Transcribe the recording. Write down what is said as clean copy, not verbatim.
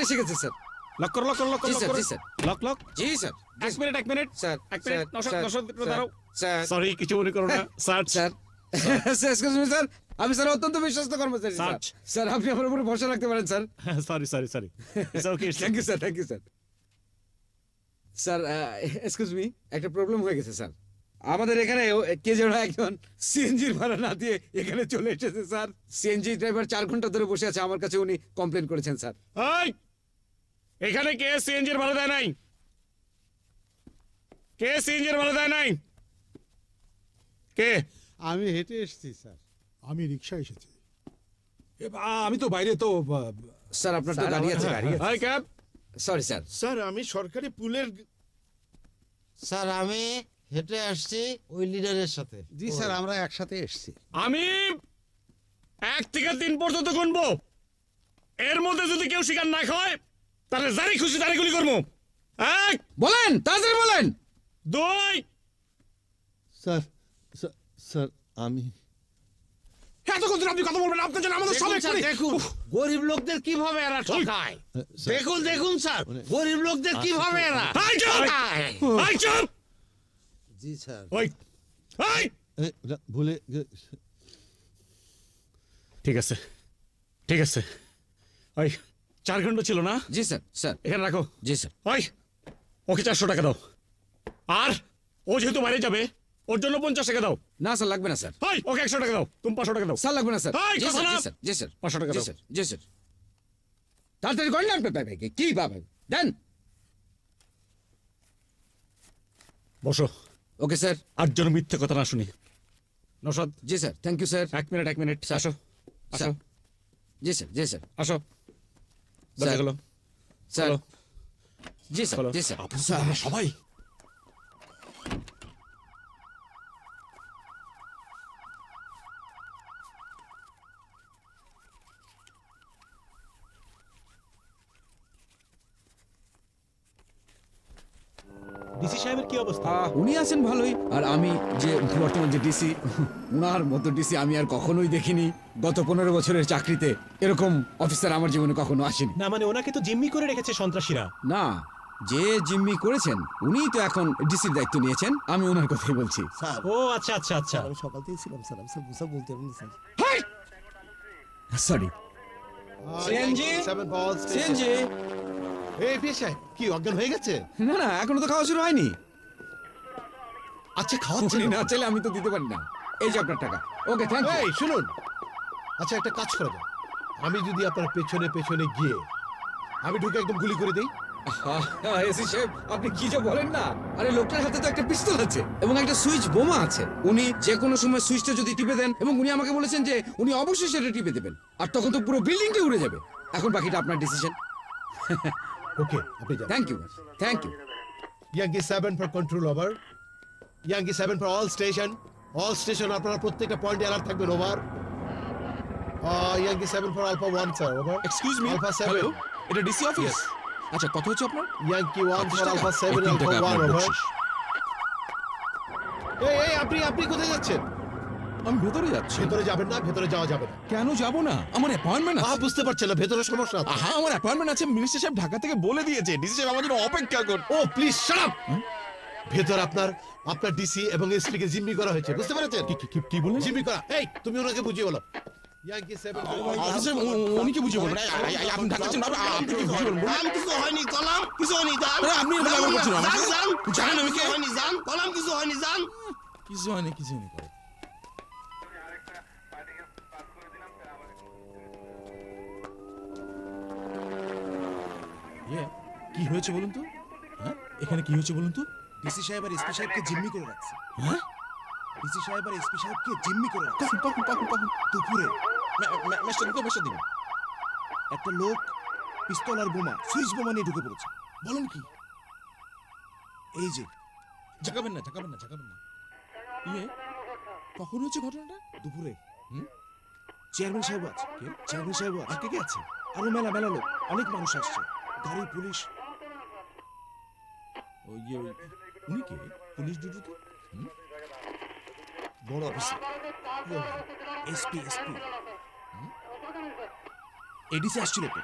এসে গেছে sir. Lock করো লক করো লক করো জি স্যার, জি স্যার। Lock lock. জি স্যার। এক মিনিট স্যার, এক মিনিট স্যার, নশদ দাঁড়াও। স্যার, সরি কিছু মনে করো না sir. Sir, sir, excuse me sir, আমি স্যার অত্যন্ত বিশ্বস্ত কর্মচারী স্যার। Search. স্যার আপনি আমার উপরে ভরসা রাখতে পারেন sir. Sorry sorry sorry it's okay thank you sir, thank you sir. Sir excuse me, একটা প্রবলেম হয়ে গেছে স্যার। আমাদের এখানে কে যেন একজন সিএনজির ভাড়া না দিয়ে এখানে চলে এসেছে স্যার। সিএনজি ড্রাইভার 4 ঘন্টা ধরে বসে আছে আমার কাছে, উনি কমপ্লেন করেছেন স্যার। এই এখানে কে সিএনজির ভাড়া দেয় নাই? কে সিএনজির ভাড়া দেয় নাই? কে? আমি হেঁটে এসেছি স্যার। আমি রিক্সা এসেছি। আমি তো বাইরে তো স্যার আপনার তো গাড়ি আছে। এই ক্যাব। Sorry sir. স্যার আমি সরকারি পুলের স্যার আমি হেঁটে আসছি ওই লিডারের সাথে। জি স্যার, আমরা একসাথে এসেছি। আমি 1 থেকে 3 পর্যন্ত গুনবো, এর মধ্যে যদি কেউ শিকার না খায় তাহলে যারি খুশি তারি গুলি করবো। 1, বলেন, তাড়াতাড়ি বলেন। 2। স্যার স্যার আমি এতক্ষণ ধরে আপনি কথা বলবেন, আপনার জন্য আমাদের সব স্যার দেখুন গরিব লোকদের কিভাবে এরা ঠকায়। দেখুন দেখুন স্যার গরিব লোকদের কিভাবে এরা এই চুপ! এই চুপ! জি স্যার। ওই এই ভুলে ঠিক আছে ঠিক আছে। ওই 4 ঘন্টা ছিল না? জি স্যার, স্যার। এখানে রাখো। জি স্যার। ওই ওকে 400 টাকা দাও, আর ও যেহেতু বাইরে যাবে ওর জন্য 50 টাকা দাও। না স্যার, লাগবে না স্যার। ওই ওকে 100 টাকা দাও, তুমি 500 টাকা দাও। স্যার লাগবে না স্যার। এই, জি কথা স্যার, না। জি স্যার, জি স্যার। 500 টাকা জি দাও। স্যার, জি স্যার। তাড়াতাড়ি করেন না, কি পাবেন দেন। বসো। Okay sir. আর যেন মিথ্যে কথা না শুনি। নশদ। জি sir, thank you sir. 1 minute আসো আসো জি স্যার, জি স্যার। আসো। দরজা খোলো। স্যার। খোলো। জি স্যার, খোলো। জি স্যার। স্যার সবাই। ডিসি সাহেবের কি অবস্থা? উনি আছেন ভালোই, আর আমি যে বর্তমান যে ডিসি, উনার মতো ডিসি আমি আর কখনোই দেখিনি। গত 15 বছরের চাকরিতে এরকম অফিসার আমার জীবনে কখনো আসেনি। না মানে ওনাকে তো জিম্মি করে রেখেছে সন্ত্রাসীরা। না, যে জিম্মি করেছেন উনিই তো এখন ডিসির দায়িত্ব নিয়েছেন, আমি ওনার কথাই বলছি। স্যার ও আচ্ছা আচ্ছা আচ্ছা। আমি সকাল থেকে ছিলাম স্যার, আমি স্যার বুঝা বলতে পারবেন স্যার। সরি। CNG, CNG. এই পেশায় কি অজ্ঞান হয়ে গেছে? না না, এখনো তো খাওয়া শুরু হয়নি। আচ্ছা খাওয়াচ্ছেন উনি না চাইলে আমি তো দিতে পারি না। এই যে আপনার টাকা। ওকে, থ্যাংক ইউ। এই শুনুন, আচ্ছা একটা কাজ করা যায়, আমি যদি আপনার পেছনে পেছনে গিয়ে আমি ঢুকে একদম গুলি করে দিই। এসি সাহেব, আপনি কি যে বলেন না। আরে লোকটার হাতে তো একটা পিস্তল আছে এবং একটা সুইচ বোমা আছে। উনি যে কোনো সময় সুইচটা যদি টিপে দেন, এবং উনি আমাকে বলেছেন যে উনি অবশ্যই সেটা টিপে দেবেন, আর তখন তো পুরো বিল্ডিংটা উড়ে যাবে। এখন বাকিটা আপনার ডিসিশন। ওকে আপনি যান। Thank you, thank you. Yankee 7 for control over. Yankee 7 for all station আপনারা প্রত্যেকটা পয়েন্টে অ্যালার্ট থাকবেন। Over. Yankee 7 for alpha 1 sir. Over. Excuse me, alpha 7। Hello, এটা ডিসি অফিস? আচ্ছা, কত হচ্ছে আপনার? ইয়াঙ্কি 1 ফর আলফা 7 এই 3 আলফা টাকা 1। আপনার ওভার। বকশিশ। এই আপনি কোথায় যাচ্ছেন? আমি ভেতরে যাচ্ছি। ভেতরে যাবেন না, ভেতরে যাওয়া যাবে না। কেন যাব না? আমার অ্যাপয়েন্টমেন্ট আছে। বুঝতে পারছেন না, ভেতরে সমস্যা আছে। আহা, আমার অ্যাপয়েন্টমেন্ট আছে। মিনিস্টার সাহেব ঢাকা থেকে বলে দিয়েছে, ডিসি সাহেব আমার জন্য অপেক্ষা কর। ও প্লিজ শাট আপ। ভেতর আপনার ডিসি এবং এসপি কে জিম্মি করা হয়েছে, বুঝতে পেরেছেন? কি বললেন? জিম্মি করা। এই তুমি ওনাকে বুঝিয়ে বলো। ইয়াঙ্কি 7 অফিসার, উনি কি বুঝিয়ে বলবেন? আপনি ঢাকা যাচ্ছেন, আপনি কি বুঝিয়ে বলবেন? কলাম কিছু হয়নি, কলাম কিছু হয়নি জান। আরে, আপনি এটা ব্যবহার করছেন আমাকে? জান জানেন আমি কে? কিছু হয়নি জান, কলাম কিছু হয়নি জান। কিছু হয়নি, কিছু হয়নি করে। কি হয়েছে বলুন তো? হ্যাঁ, এখানে কি হয়েছে বলুন তো? ডিসি সাহেব আর এসপি সাহেবকে জিম্মি করে রাখছে। হ্যাঁ, ডিসি সাহেব আর এসপি সাহেবকে জিম্মি করে রাখছে কখন? দুপুরে। মেশটা দিন। একটা লোক পিস্তল আর বোমা, সুইচ বোমা নিয়ে ঢুকে পড়েছে। বলেন কি? এই যে ঝাঁকাবেন না। ইয়ে, কখন হচ্ছে ঘটনাটা? দুপুরে। চেয়ারম্যান সাহেব আছে। চেয়ারম্যান সাহেব আছে। আর কে আছে? আরো মেলা লোক, অনেক মানুষ আসছে, গাড়ি, পুলিশ। উনি কে? পুলিশ ডিউটিতে? বড় অফিসার, এসপি। এডিসি আসছিল তো।